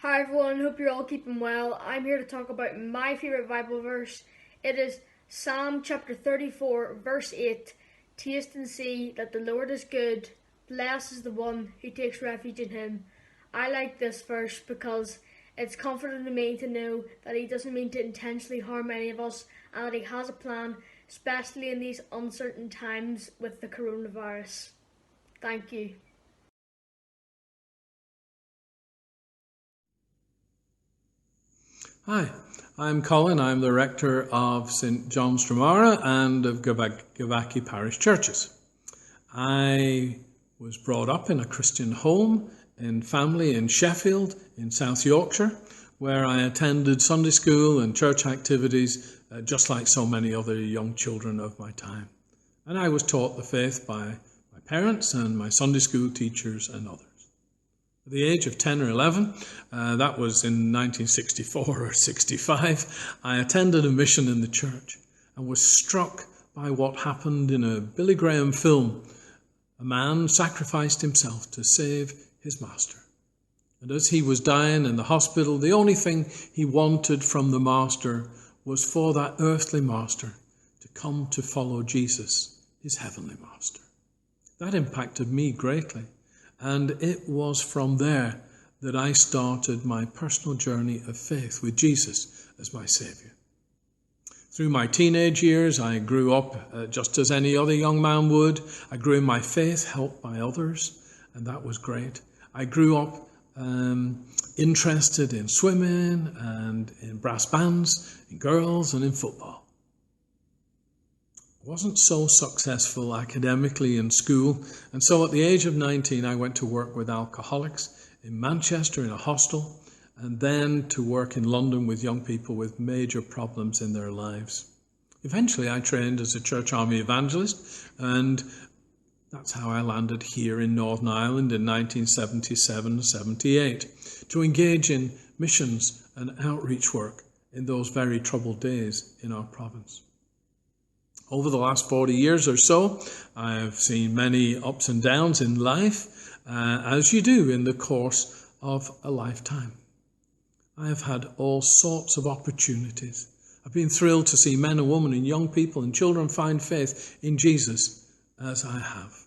Hi everyone, hope you're all keeping well. I'm here to talk about my favourite Bible verse. It is Psalm chapter 34, verse 8. Taste and see that the Lord is good. Blessed is the one who takes refuge in him. I like this verse because it's comforting to me to know that he doesn't mean to intentionally harm any of us and that he has a plan, especially in these uncertain times with the coronavirus. Thank you. Hi, I'm Colin. I'm the rector of St John's Dromara and of Gavaki Parish Churches. I was brought up in a Christian home in family in Sheffield in South Yorkshire, where I attended Sunday school and church activities just like so many other young children of my time. And I was taught the faith by my parents and my Sunday school teachers and others. At the age of 10 or 11, that was in 1964 or 65, I attended a mission in the church and was struck by what happened in a Billy Graham film. A man sacrificed himself to save his master. And as he was dying in the hospital, the only thing he wanted from the master was for that earthly master to come to follow Jesus, his heavenly master. That impacted me greatly. And it was from there that I started my personal journey of faith with Jesus as my Saviour. Through my teenage years, I grew up just as any other young man would. I grew in my faith, helped by others, and that was great. I grew up interested in swimming and in brass bands, in girls and in football. I wasn't so successful academically in school, and so at the age of 19 I went to work with alcoholics in Manchester in a hostel, and then to work in London with young people with major problems in their lives. Eventually I trained as a church army evangelist, and that's how I landed here in Northern Ireland in 1977-78 to engage in missions and outreach work in those very troubled days in our province. Over the last 40 years or so, I've seen many ups and downs in life, as you do in the course of a lifetime. I have had all sorts of opportunities. I've been thrilled to see men and women and young people and children find faith in Jesus as I have.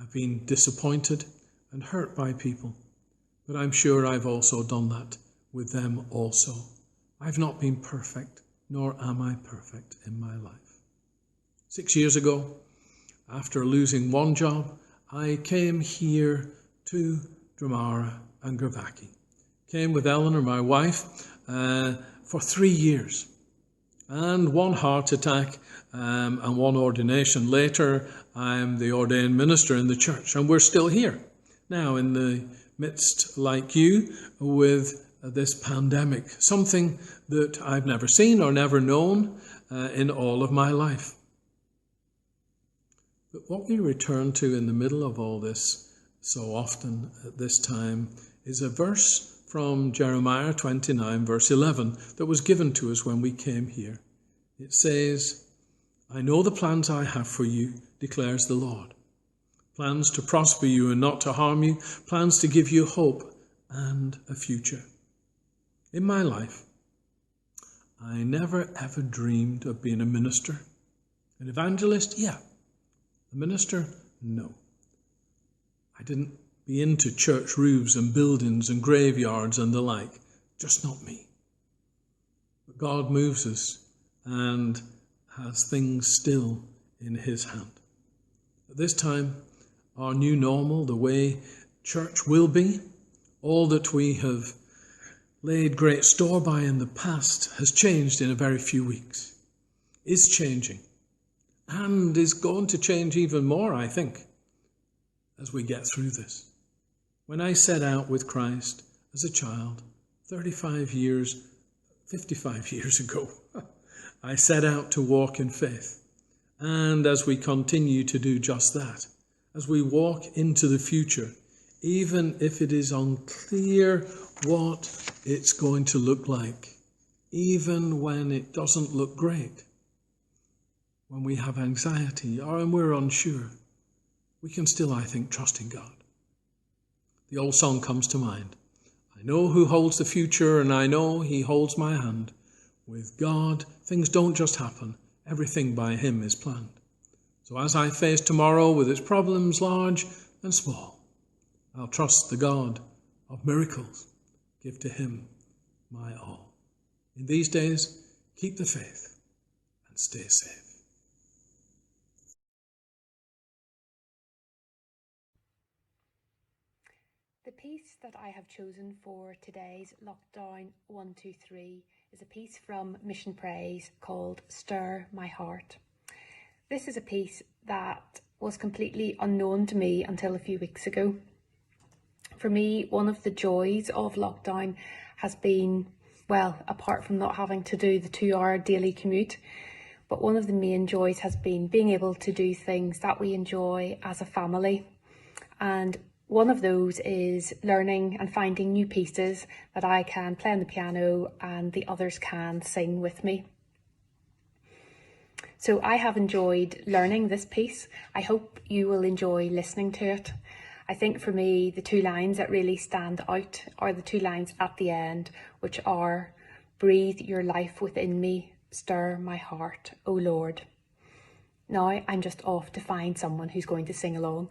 I've been disappointed and hurt by people, but I'm sure I've also done that with them also. I've not been perfect, nor am I perfect in my life. 6 years ago, after losing one job, I came here to Dromara and Gavaki. Came with Eleanor, my wife, for 3 years. And one heart attack and one ordination later, I'm the ordained minister in the church, and we're still here. Now in the midst, like you, with this pandemic, something that I've never seen or never known in all of my life. But what we return to in the middle of all this so often at this time is a verse from Jeremiah 29 verse 11 that was given to us when we came here. It says, "I know the plans I have for you, declares the Lord. Plans to prosper you and not to harm you, plans to give you hope and a future." In my life, I never ever dreamed of being a minister. An evangelist? Yeah. A minister? No. I didn't be into church roofs and buildings and graveyards and the like. Just not me. But God moves us and has things still in his hand. At this time, our new normal, the way church will be, all that we have laid great store by in the past has changed in a very few weeks, is changing, and is going to change even more, I think, as we get through this. When I set out with Christ as a child, 55 years ago, I set out to walk in faith. And as we continue to do just that, as we walk into the future, even if it is unclear what it's going to look like, even when it doesn't look great, when we have anxiety or when we're unsure, we can still, I think, trust in God. The old song comes to mind. I know who holds the future, and I know he holds my hand. With God, things don't just happen. Everything by him is planned. So as I face tomorrow with its problems large and small, I'll trust the God of miracles, give to him my all. In these days, keep the faith and stay safe. The piece that I have chosen for today's Lockdown 123 is a piece from Mission Praise called Stir My Heart. This is a piece that was completely unknown to me until a few weeks ago. For me, one of the joys of lockdown has been, well, apart from not having to do the 2-hour daily commute, but one of the main joys has been being able to do things that we enjoy as a family. And one of those is learning and finding new pieces that I can play on the piano and the others can sing with me. So I have enjoyed learning this piece. I hope you will enjoy listening to it. I think for me, the 2 lines that really stand out are the 2 lines at the end, which are, breathe your life within me, stir my heart, O Lord. Now I'm just off to find someone who's going to sing along.